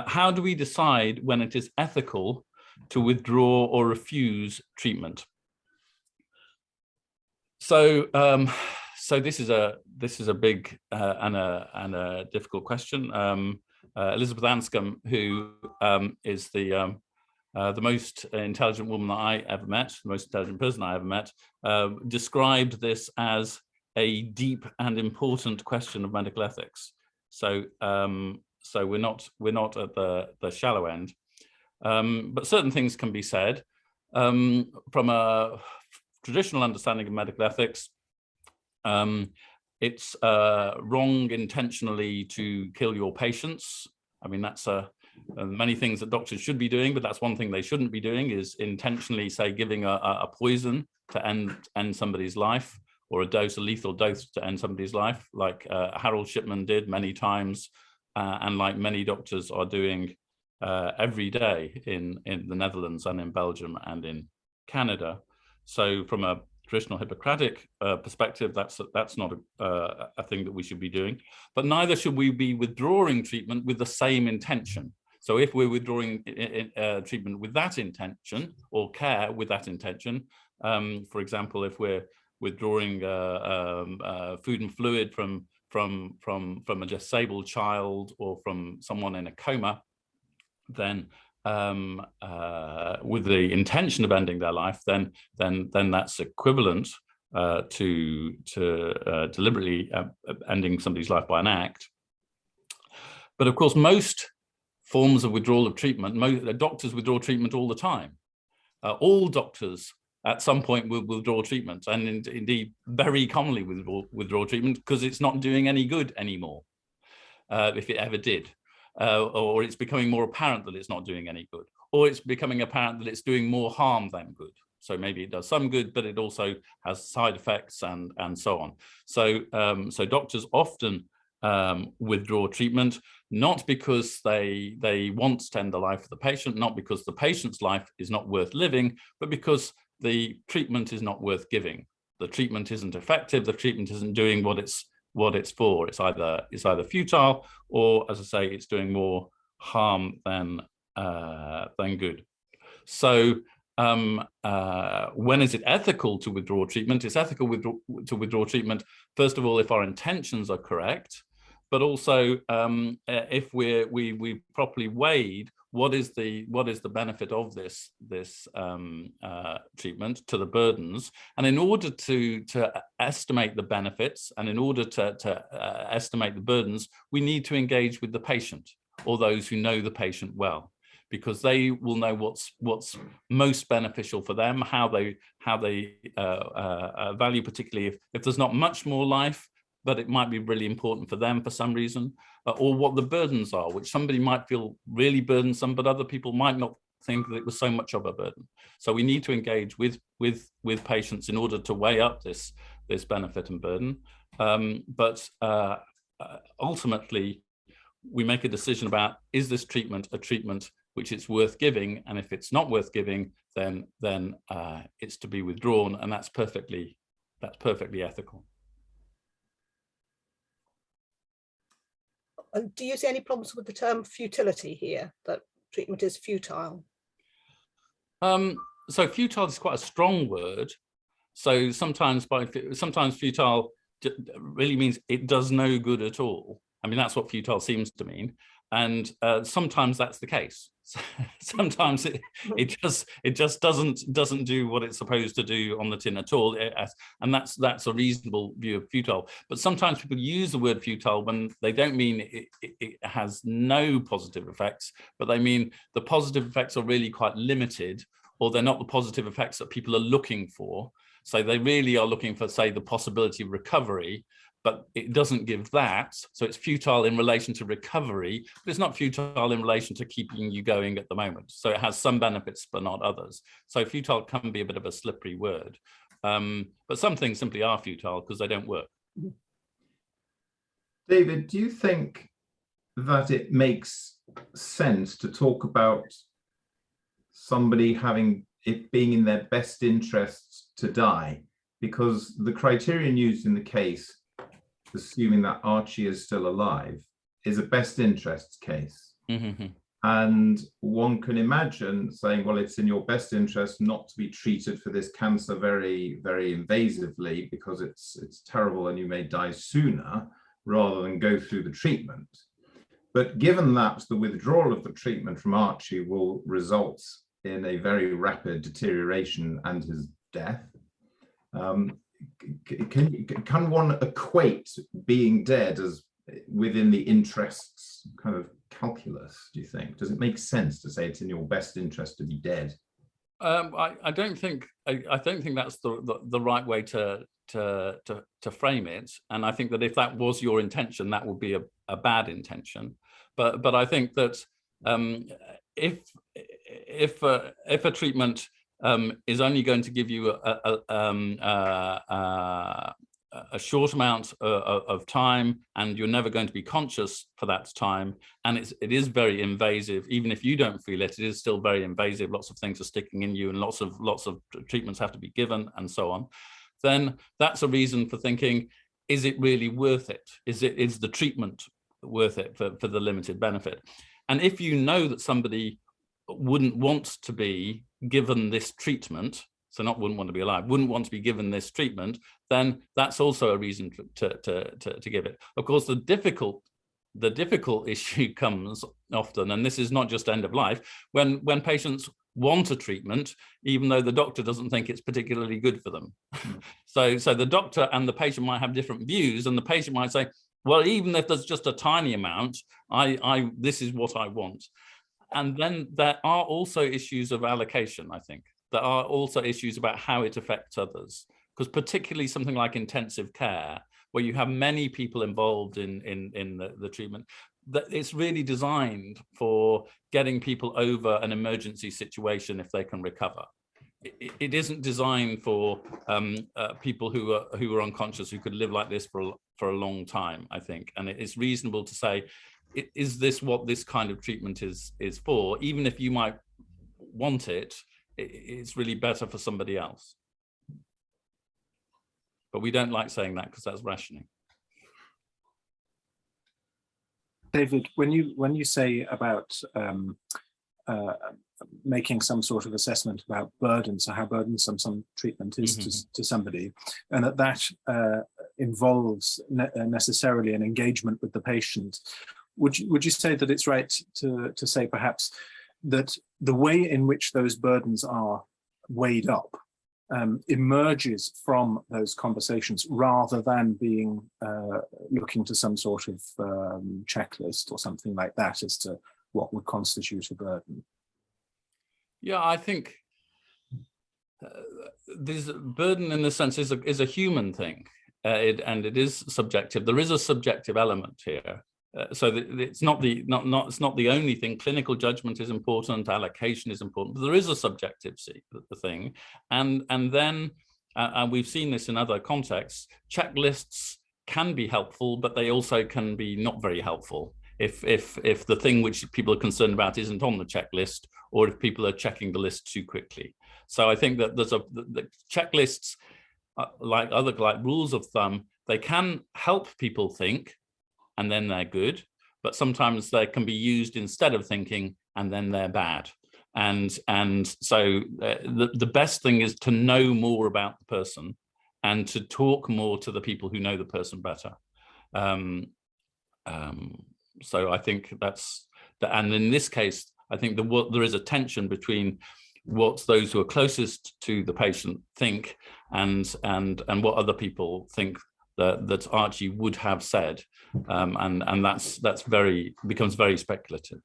How do we decide when it is ethical to withdraw or refuse treatment? So, so this is a big and a difficult question. Elizabeth Anscombe, who is the most intelligent woman that I ever met, the most intelligent person I ever met, described this as a deep and important question of medical ethics. So, so we're not at the shallow end, but certain things can be said from a traditional understanding of medical ethics. It's wrong intentionally to kill your patients. I mean, that's many things that doctors should be doing, but that's one thing they shouldn't be doing, is intentionally, say, giving a poison to end somebody's life, or a lethal dose to end somebody's life, like Harold Shipman did many times, and like many doctors are doing every day in the Netherlands and in Belgium and in Canada. So from a traditional Hippocratic perspective, that's not a thing that we should be doing, but neither should we be withdrawing treatment with the same intention. So if we're withdrawing treatment with that intention, or care with that intention, for example, if we're withdrawing food and fluid from a disabled child or from someone in a coma, then with the intention of ending their life, then that's equivalent to deliberately ending somebody's life by an act. But of course, most forms of withdrawal of treatment, doctors withdraw treatment all the time. All doctors at some point will withdraw treatment, and indeed very commonly withdraw treatment because it's not doing any good anymore, if it ever did. Or it's becoming more apparent that it's not doing any good, or it's becoming apparent that it's doing more harm than good. So maybe it does some good, but it also has side effects and so on. So so doctors often withdraw treatment, not because they want to end the life of the patient, not because the patient's life is not worth living, but because the treatment is not worth giving. The treatment isn't effective. The treatment isn't doing what it's for. It's either futile, or, as I say, it's doing more harm than good. So when is it ethical to withdraw treatment? It's ethical to withdraw treatment, first of all, if our intentions are correct, but also if we've properly weighed what is the benefit of this treatment to the burdens, and in order to estimate the benefits and in order to estimate the burdens, we need to engage with the patient, or those who know the patient well, because they will know what's most beneficial for them, how they value, particularly if there's not much more life, but it might be really important for them for some reason, or what the burdens are, which somebody might feel really burdensome, but other people might not think that it was so much of a burden. So we need to engage with patients in order to weigh up this benefit and burden. But ultimately, we make a decision about, is this treatment a treatment which it's worth giving, and if it's not worth giving, then it's to be withdrawn, and that's perfectly ethical. Do you see any problems with the term futility here, that treatment is futile? So futile is quite a strong word. So sometimes futile really means it does no good at all. I mean, that's what futile seems to mean. And sometimes that's the case. Sometimes it just doesn't do what it's supposed to do on the tin at all, and that's a reasonable view of futile. But sometimes people use the word futile when they don't mean it has no positive effects, but they mean the positive effects are really quite limited, or they're not the positive effects that people are looking for. So they really are looking for, say, the possibility of recovery, but it doesn't give that. So it's futile in relation to recovery, but it's not futile in relation to keeping you going at the moment. So it has some benefits, but not others. So futile can be a bit of a slippery word. But some things simply are futile because they don't work. David, do you think that it makes sense to talk about somebody having it being in their best interests to die? Because the criterion used in the case, assuming that Archie is still alive, is a best interests case. Mm-hmm. And one can imagine saying, well, it's in your best interest not to be treated for this cancer very, very invasively because it's terrible and you may die sooner, rather than go through the treatment. But given that the withdrawal of the treatment from Archie will result in a very rapid deterioration and his death, can one equate being dead as within the interests kind of calculus, do you think? Does it make sense to say it's in your best interest to be dead? I don't think that's the right way to frame it. And I think that if that was your intention, that would be a bad intention. But I think that if a treatment is only going to give you a short amount of time, and you're never going to be conscious for that time, and it is very invasive, even if you don't feel it, it is still very invasive. Lots of things are sticking in you, and lots of treatments have to be given, and so on. Then that's a reason for thinking: is it really worth it? Is the treatment worth it for the limited benefit? And if you know that somebody wouldn't want to be given this treatment, so not wouldn't want to be alive, wouldn't want to be given this treatment, then that's also a reason to give it. Of course, the difficult issue comes often, and this is not just end of life, when patients want a treatment, even though the doctor doesn't think it's particularly good for them. So the doctor and the patient might have different views, and the patient might say, well, even if there's just a tiny amount, this is what I want. And then there are also issues of allocation, I think. There are also issues about how it affects others, because particularly something like intensive care, where you have many people involved in the treatment, that it's really designed for getting people over an emergency situation if they can recover. It isn't designed for people who are unconscious, who could live like this for a long time, I think. And it's reasonable to say, is this what this kind of treatment is for? Even if you might want it, it's really better for somebody else. But we don't like saying that because that's rationing. David, when you say about making some sort of assessment about burden, so how burdensome some treatment is to somebody, and that involves necessarily an engagement with the patient, would you say that it's right to say perhaps that the way in which those burdens are weighed up emerges from those conversations, rather than being looking to some sort of checklist or something like that as to what would constitute a burden? Yeah, I think this burden, in a sense, is a human thing, and it is subjective. There is a subjective element here. So it's not the only thing. Clinical judgment is important, allocation is important, but there is a subjective thing, and then we've seen this in other contexts. Checklists can be helpful, but they also can be not very helpful if the thing which people are concerned about isn't on the checklist, or if people are checking the list too quickly. So I think that the checklists, like rules of thumb, they can help people think, and then they're good, but sometimes they can be used instead of thinking, and then they're bad. And so the best thing is to know more about the person and to talk more to the people who know the person better. So I think and in this case, I think there is a tension between what those who are closest to the patient think and what other people think that Archie would have said, and that's becomes very speculative.